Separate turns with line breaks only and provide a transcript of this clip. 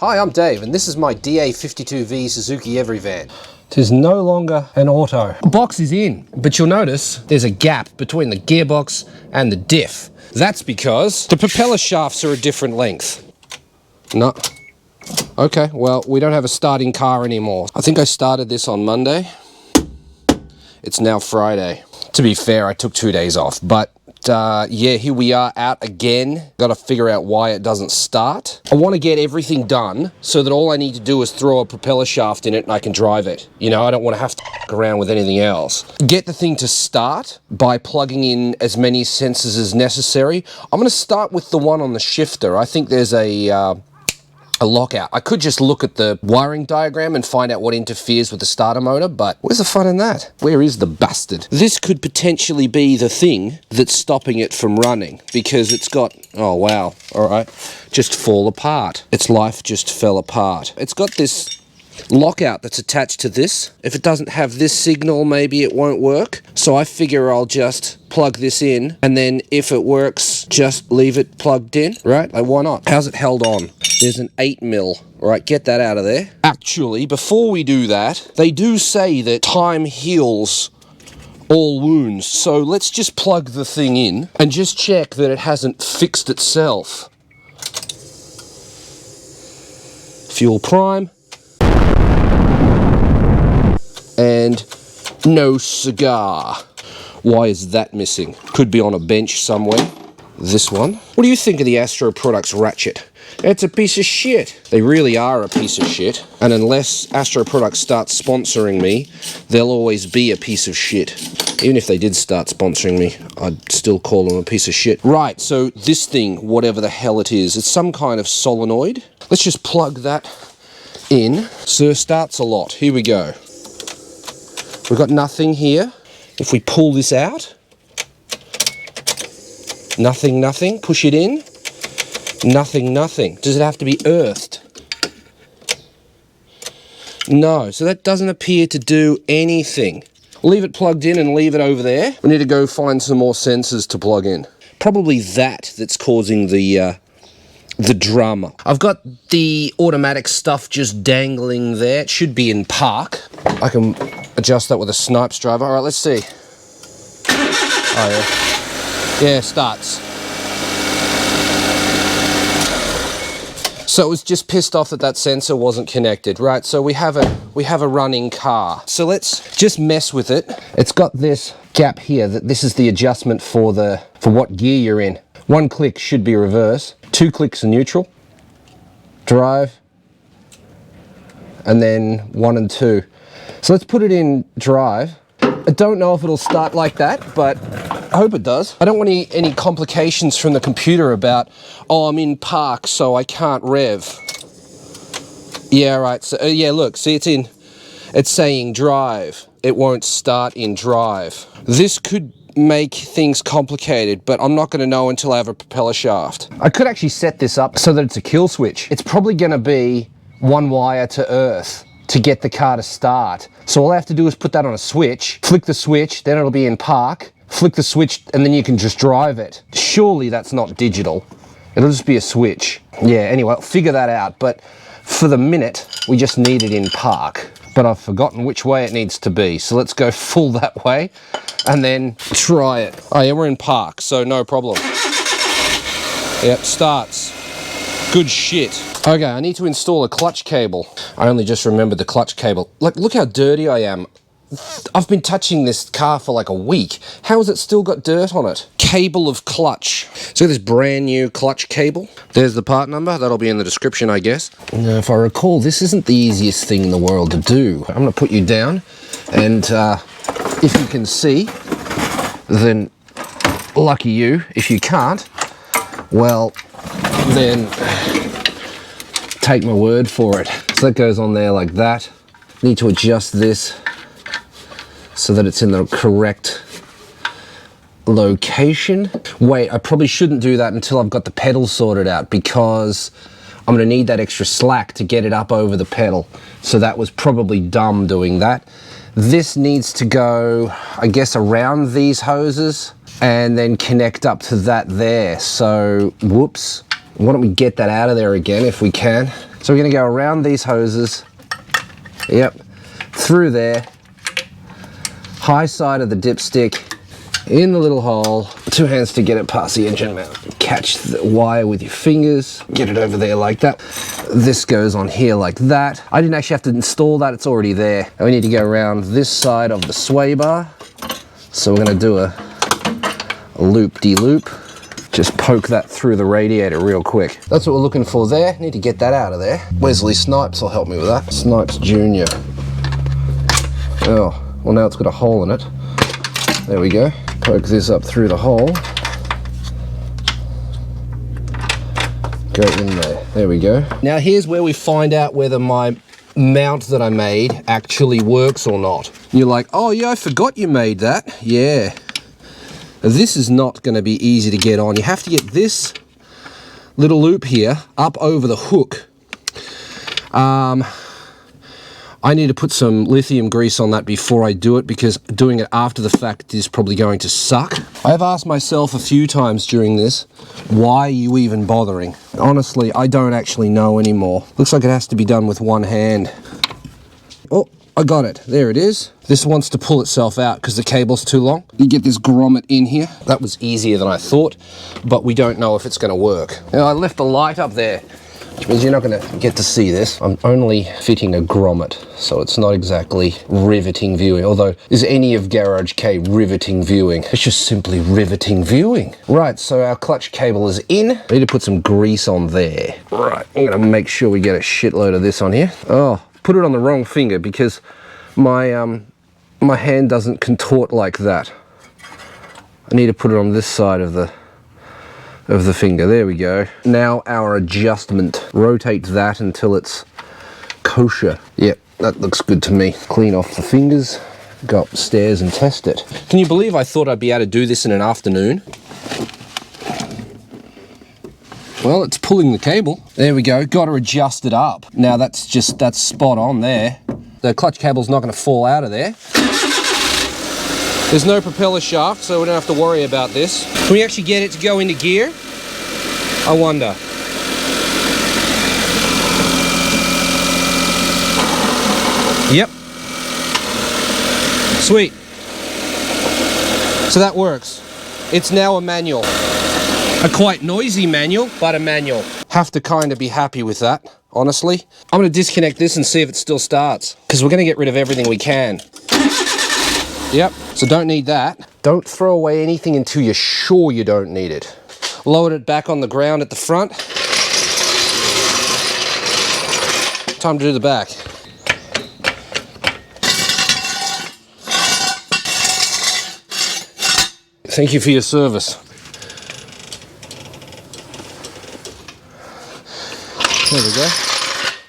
Hi, I'm Dave, and this is my DA52V Suzuki Everyvan. It is no longer an auto. The box is in, but you'll notice there's a gap between the gearbox and the diff. That's because the propeller shafts are a different length. No. Okay, well, we don't have a starting car anymore. I think I started this on Monday. It's now Friday. To be fair, I took 2 days off, but yeah, here we are out again. Got to figure out why it doesn't start. I want to get everything done so that all I need to do is throw a propeller shaft in it and I can drive it. You know, I don't want to have to f*** around with anything else. Get the thing to start by plugging in as many sensors as necessary. I'm going to start with the one on the shifter. I think there's a lockout. I could just look at the wiring diagram and find out what interferes with the starter motor, but where's the fun in that? Where is the bastard? This could potentially be the thing that's stopping it from running, because it's got, oh wow, all right, just fall apart. Its life just fell apart. It's got this lockout that's attached to this. If it doesn't have this signal, maybe it won't work. So I figure I'll just plug this in, and then if it works, just leave it plugged in, right? Like, why not? How's it held on? There's an 8mm. All right, get that out of there. Actually, before we do that, they do say that time heals all wounds. So let's just plug the thing in and just check that it hasn't fixed itself. Fuel prime. And no cigar. Why is that missing? Could be on a bench somewhere. This one. What do you think of the Astro Products ratchet? It's a piece of shit. They really are a piece of shit. And unless Astro Products starts sponsoring me, they'll always be a piece of shit. Even if they did start sponsoring me, I'd still call them a piece of shit. Right, so this thing, whatever the hell it is, it's some kind of solenoid. Let's just plug that in. So it starts a lot. Here we go. We've got nothing here. If we pull this out, nothing, nothing. Push it in, nothing, nothing. Does it have to be earthed? No, so that doesn't appear to do anything. Leave it plugged in and leave it over there. We need to go find some more sensors to plug in. Probably that's causing the drum. I've got the automatic stuff just dangling there. It should be in park. I can adjust that with a snipes driver. All right, let's see. Oh yeah. Yeah, starts. So it was just pissed off that that sensor wasn't connected, right? So we have a running car. So let's just mess with it. It's got this gap here. That this is the adjustment for what gear you're in. 1 click should be reverse. 2 clicks are neutral. Drive. And then 1 and 2. So let's put it in drive. I don't know if it'll start like that, but I hope it does. I don't want any complications from the computer about, oh, I'm in park, so I can't rev. Yeah, right. So yeah, look, see, it's saying drive. It won't start in drive. This could make things complicated, but I'm not going to know until I have a propeller shaft. I could actually set this up so that it's a kill switch. It's probably going to be 1 wire to earth to get the car to start. So all I have to do is put that on a switch, flick the switch, then it'll be in park, flick the switch, and then you can just drive it. Surely that's not digital. It'll just be a switch. Yeah, anyway, I'll figure that out. But for the minute, we just need it in park. But I've forgotten which way it needs to be. So let's go full that way and then try it. Oh yeah, we're in park, so no problem. Yep, starts. Good shit. Okay, I need to install a clutch cable. I only just remembered the clutch cable. Like, look how dirty I am. I've been touching this car for like a week. How has it still got dirt on it? Cable of clutch. So this brand new clutch cable. There's the part number. That'll be in the description, I guess. Now, if I recall, this isn't the easiest thing in the world to do. I'm going to put you down, and if you can see, then lucky you. If you can't, well, then take my word for it. So that goes on there like that. Need to adjust this so that it's in the correct location. Wait, I probably shouldn't do that until I've got the pedal sorted out, because I'm going to need that extra slack to get it up over the pedal. So that was probably dumb doing that. This needs to go, I guess, around these hoses and then connect up to that there. So, whoops. Why don't we get that out of there again if we can? So we're going to go around these hoses, yep, through there, high side of the dipstick, in the little hole, 2 hands to get it past the engine mount. Catch the wire with your fingers, get it over there like that. This goes on here like that. I didn't actually have to install that, it's already there. And we need to go around this side of the sway bar. So we're going to do a loop-de-loop. Just poke that through the radiator real quick. That's what we're looking for there. Need to get that out of there. Wesley Snipes will help me with that. Snipes Jr. Oh, well now it's got a hole in it. There we go. Poke this up through the hole. Go in there. There we go. Now here's where we find out whether my mount that I made actually works or not. You're like, oh yeah, I forgot you made that. Yeah. This is not going to be easy to get on. You have to get this little loop here up over the hook. I need to put some lithium grease on that before I do it, because doing it after the fact is probably going to suck. I've asked myself a few times during this, why are you even bothering? Honestly, I don't actually know anymore. Looks like it has to be done with one hand. Oh, I got it. There it is. This wants to pull itself out because the cable's too long. You get this grommet in here. That was easier than I thought, but we don't know if it's going to work. Now, I left the light up there, which means you're not going to get to see this. I'm only fitting a grommet, so it's not exactly riveting viewing, although is any of Garage K riveting viewing? It's just simply riveting viewing. Right, so our clutch cable is in. I need to put some grease on there. Right, I'm going to make sure we get a shitload of this on here. Oh, put it on the wrong finger because my my hand doesn't contort like that. I need to put it on this side of the finger. There we go. Now our adjustment. Rotate that until it's kosher. Yep, that looks good to me. Clean off the fingers, go upstairs and test it. Can you believe I thought I'd be able to do this in an afternoon? Well, it's pulling the cable. There we go, got to adjust it up. Now that's spot on there. The clutch cable's not going to fall out of there. There's no propeller shaft, so we don't have to worry about this. Can we actually get it to go into gear? I wonder. Yep. Sweet. So that works. It's now a manual. A quite noisy manual, but a manual. Have to kind of be happy with that, honestly. I'm going to disconnect this and see if it still starts, because we're going to get rid of everything we can. Yep, so don't need that. Don't throw away anything until you're sure you don't need it. Lowered it back on the ground at the front. Time to do the back. Thank you for your service. There we go.